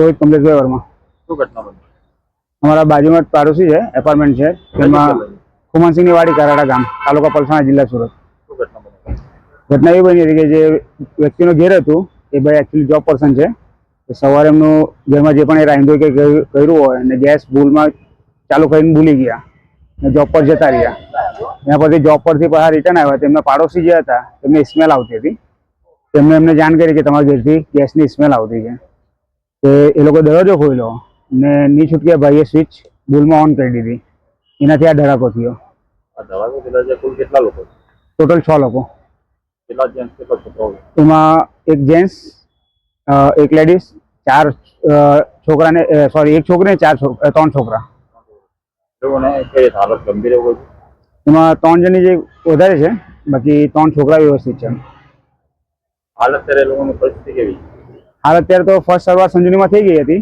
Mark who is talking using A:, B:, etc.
A: રોહિત કમલેશભાઈ વર્મા।
B: શું ઘટના બની?
A: અમારા બાજુમાં પાડોશી છે, એપાર્ટમેન્ટ છે, તેમાં ખુમાનસિંહની વાડી, કરાડા ગામ, તાલુકા પલસાણા, જિલ્લા સુરત।
B: શું ઘટના બની?
A: ઘટના એવી બની હતી કે જે વ્યક્તિનું ઘેર હતું એ ભાઈ એકચ્યુઅલી જોબ પર્સન છે। સવારે એમનું ઘરમાં જે પણ એ રાંધ્યું કે કર્યું હોય અને ગેસ ભૂલમાં ચાલુ કરીને ભૂલી ગયા ને જોબ પર જતા રહ્યા। એના પછી જોબ પરથી પાછા રિટર્ન આવ્યા, તેમના પાડોશી જે હતા તેમને સ્મેલ આવતી હતી। તેમને એમને જાણ કરી કે તમારા ઘેરથી ગેસની સ્મેલ આવતી છે। તો એ લોકો દરવાજો ખોલ્યો ને ની છૂટકે ભાઈએ સ્વિચ ભૂલમાં ઓન કરી દીધી, એનાથી આ ધડાકો થયો।
B: આ ધડાકો થયેલા છે કુલ કેટલા લોકો?
A: ટોટલ 6 લોકો।
B: કેટલા જેન્ટ્સ કેટલા છોકરાઓ?
A: એમાં એક જેન્ટ્સ, એક લેડીઝ, 4 છોકરાને, સોરી, એક છોકરી ને 3 છોકરા।
B: લોકોને કઈ હાલત ગંભીર હોય છે?
A: એમાં 3 જણની જે વધારે છે, બાકી 3 છોકરા વ્યવસ્થિત છે।
B: હાલ અત્યારે લોકોની પરિસ્થિતિ કેવી?
A: હાલ અત્યારે તો ફર્સ્ટ સારવાર સંજુનીમાં થઈ ગઈ હતી,